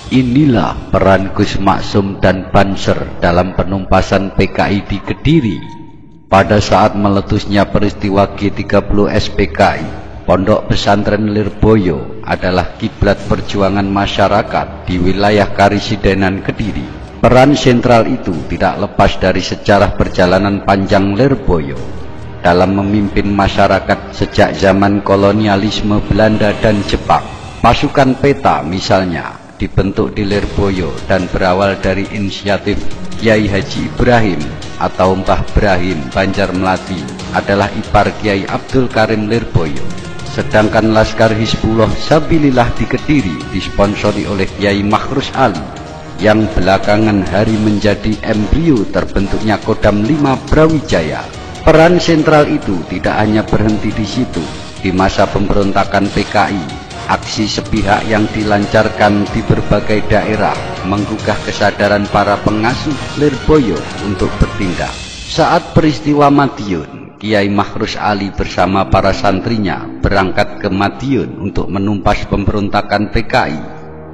Inilah peran Gus Maksum dan Banser dalam penumpasan PKI di Kediri. Pada saat meletusnya peristiwa G30 SPKI, Pondok Pesantren Lirboyo adalah kiblat perjuangan masyarakat di wilayah Karisidenan Kediri. Peran sentral itu tidak lepas dari sejarah perjalanan panjang Lirboyo dalam memimpin masyarakat sejak zaman kolonialisme Belanda dan Jepang. Pasukan peta misalnya dibentuk di Lirboyo dan berawal dari inisiatif Kiai Haji Ibrahim atau Mbah Brahim Banjarmelati adalah ipar Kiai Abdul Karim Lirboyo. Sedangkan Laskar Hizbullah Sabilillah di Kediri disponsori oleh Kiai Makhrus Ali yang belakangan hari menjadi embrio terbentuknya Kodam 5 Brawijaya. Peran sentral itu tidak hanya berhenti di situ. Di masa pemberontakan PKI, aksi sepihak yang dilancarkan di berbagai daerah menggugah kesadaran para pengasuh Lirboyo untuk bertindak. Saat peristiwa Madiun, Kiai Makhrus Ali bersama para santrinya berangkat ke Madiun untuk menumpas pemberontakan PKI.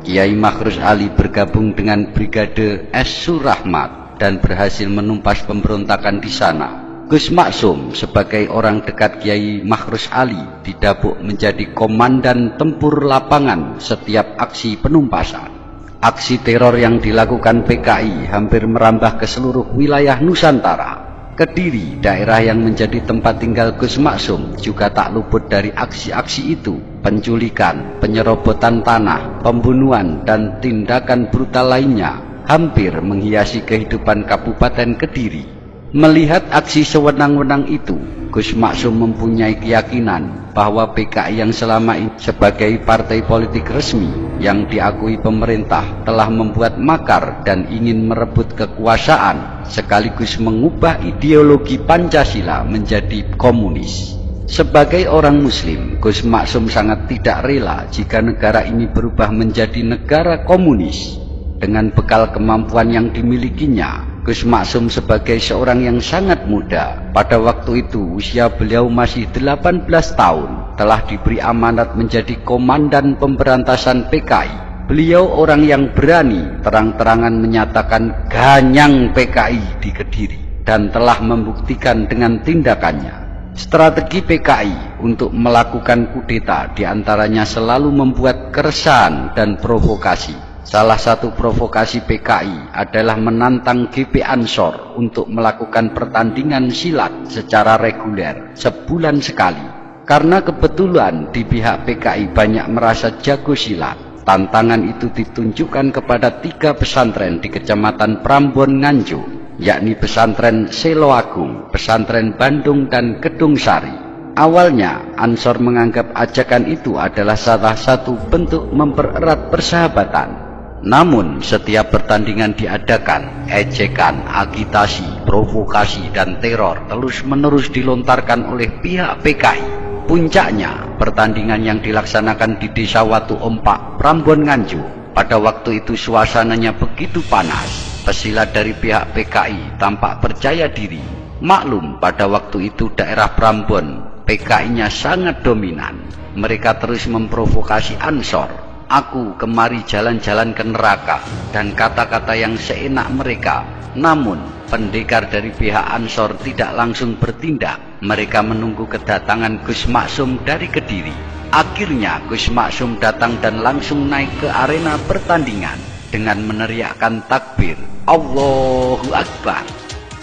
Kiai Makhrus Ali bergabung dengan Brigade S. Surahmat dan berhasil menumpas pemberontakan di sana. Gus Maksum sebagai orang dekat Kiai Makhrus Ali didapuk menjadi komandan tempur lapangan setiap aksi penumpasan. Aksi teror yang dilakukan PKI hampir merambah ke seluruh wilayah Nusantara. Kediri, daerah yang menjadi tempat tinggal Gus Maksum, juga tak luput dari aksi-aksi itu. Penculikan, penyerobotan tanah, pembunuhan, dan tindakan brutal lainnya hampir menghiasi kehidupan Kabupaten Kediri. Melihat aksi sewenang-wenang itu, Gus Maksum mempunyai keyakinan bahwa PKI yang selama ini sebagai partai politik resmi yang diakui pemerintah telah membuat makar dan ingin merebut kekuasaan sekaligus mengubah ideologi Pancasila menjadi komunis. Sebagai orang Muslim, Gus Maksum sangat tidak rela jika negara ini berubah menjadi negara komunis. Dengan bekal kemampuan yang dimilikinya, Gus Maksum sebagai seorang yang sangat muda, pada waktu itu usia beliau masih 18 tahun, telah diberi amanat menjadi komandan pemberantasan PKI. Beliau orang yang berani terang-terangan menyatakan ganyang PKI di Kediri dan telah membuktikan dengan tindakannya. Strategi PKI untuk melakukan kudeta diantaranya selalu membuat keresahan dan provokasi. Salah satu provokasi PKI adalah menantang GP Ansor untuk melakukan pertandingan silat secara reguler sebulan sekali. Karena kebetulan di pihak PKI banyak merasa jago silat, tantangan itu ditunjukkan kepada 3 pesantren di Kecamatan Prambon Nganjuk, yakni pesantren Selo Agung, pesantren Bandung, dan Kedung Sari. Awalnya, Ansor menganggap ajakan itu adalah salah satu bentuk mempererat persahabatan. Namun, setiap pertandingan diadakan, ejekan, agitasi, provokasi, dan teror terus-menerus dilontarkan oleh pihak PKI. Puncaknya, pertandingan yang dilaksanakan di Desa Watu Ompak, Prambon Nganjuk. Pada waktu itu suasananya begitu panas. Pesilat dari pihak PKI tampak percaya diri. Maklum, pada waktu itu daerah Prambon, PKI-nya sangat dominan. Mereka terus memprovokasi Ansor. Aku kemari jalan-jalan ke neraka, dan kata-kata yang seenak mereka. Namun, pendekar dari pihak Ansor tidak langsung bertindak. Mereka menunggu kedatangan Gus Maksum dari Kediri. Akhirnya Gus Maksum datang dan langsung naik ke arena pertandingan dengan meneriakkan takbir, Allahu Akbar.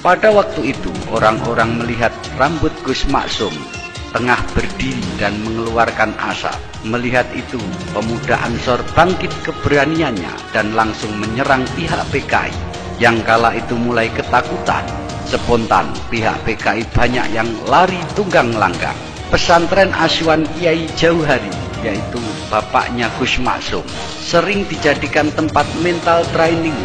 Pada waktu itu, orang-orang melihat rambut Gus Maksum tengah berdiri dan mengeluarkan asap. Melihat itu, pemuda Ansor bangkit keberaniannya dan langsung menyerang pihak PKI. Yang kala itu mulai ketakutan. Spontan, pihak PKI banyak yang lari tunggang langgang. Pesantren asuhan Kiai Jauhari, yaitu bapaknya Gus Maksum, sering dijadikan tempat mental training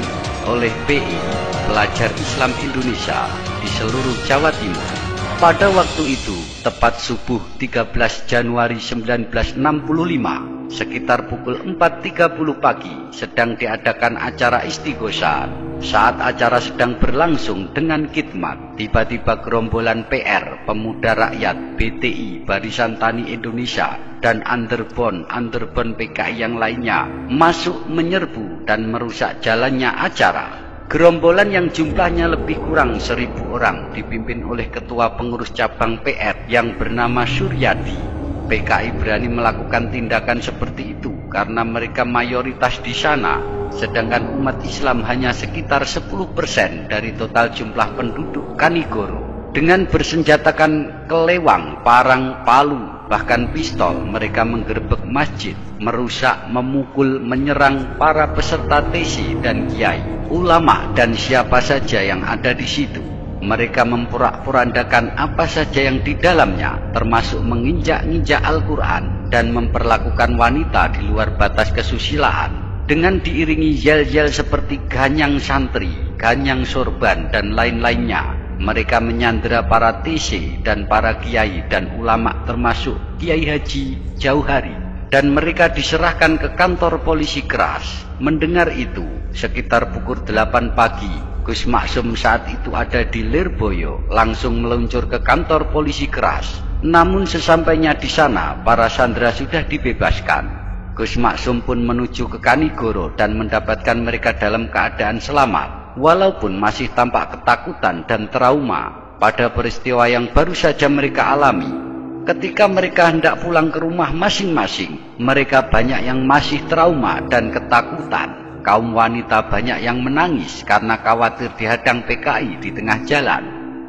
oleh PI, Pelajar Islam Indonesia, di seluruh Jawa Timur. Pada waktu itu, tepat subuh 13 Januari 1965, sekitar pukul 4.30 pagi, sedang diadakan acara istighosah Saat acara sedang berlangsung dengan khidmat, tiba-tiba gerombolan PR, Pemuda Rakyat, BTI, Barisan Tani Indonesia, dan underbond PKI yang lainnya masuk menyerbu dan merusak jalannya acara. Gerombolan yang jumlahnya lebih kurang 1.000 orang dipimpin oleh Ketua Pengurus Cabang PR yang bernama Suryadi. PKI berani melakukan tindakan seperti itu karena mereka mayoritas di sana, sedangkan umat Islam hanya sekitar 10% dari total jumlah penduduk Kanigoro. Dengan bersenjatakan kelewang, parang, palu, bahkan pistol, mereka menggerebek masjid, merusak, memukul, menyerang para peserta TC dan kiai, ulama, dan siapa saja yang ada di situ. Mereka memporak-porandakan apa saja yang di dalamnya, termasuk menginjak-injak Al-Quran dan memperlakukan wanita di luar batas kesusilaan. Dengan diiringi yel-yel seperti ganyang santri, ganyang sorban, dan lain-lainnya, mereka menyandera para TC dan para kiai dan ulama termasuk Kiai Haji Jauhari. Dan mereka diserahkan ke kantor polisi keras. Mendengar itu, sekitar pukul 8 pagi, Gus Maksum saat itu ada di Lirboyo, langsung meluncur ke kantor polisi keras. Namun sesampainya di sana, para sandera sudah dibebaskan. Gus Maksum pun menuju ke Kanigoro dan mendapatkan mereka dalam keadaan selamat, walaupun masih tampak ketakutan dan trauma pada peristiwa yang baru saja mereka alami. Ketika mereka hendak pulang ke rumah masing-masing, mereka banyak yang masih trauma dan ketakutan. Kaum wanita banyak yang menangis karena khawatir dihadang PKI di tengah jalan.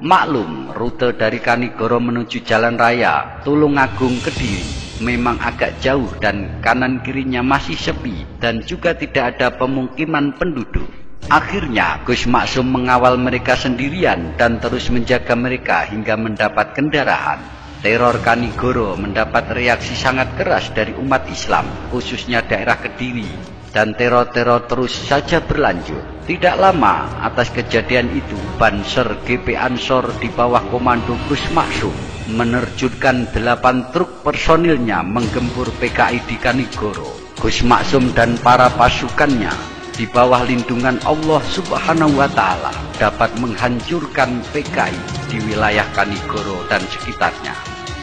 Maklum, rute dari Kanigoro menuju Jalan Raya Tulungagung Kediri memang agak jauh dan kanan kirinya masih sepi dan juga tidak ada pemukiman penduduk. Akhirnya Gus Maksum mengawal mereka sendirian dan terus menjaga mereka hingga mendapat kendaraan. Teror Kanigoro mendapat reaksi sangat keras dari umat Islam, khususnya daerah Kediri, dan teror-teror terus saja berlanjut. Tidak lama atas kejadian itu, Banser GP Ansor di bawah komando Gus Maksum menerjunkan 8 truk personilnya menggempur PKI di Kanigoro. Gus Maksum dan para pasukannya di bawah lindungan Allah Subhanahu wa Ta'ala dapat menghancurkan PKI di wilayah Kanigoro dan sekitarnya.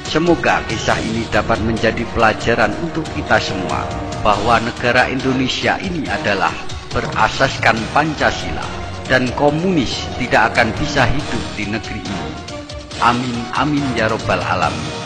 Semoga kisah ini dapat menjadi pelajaran untuk kita semua bahwa negara Indonesia ini adalah berasaskan Pancasila dan komunis tidak akan bisa hidup di negeri ini. Amin amin ya robbal alamin.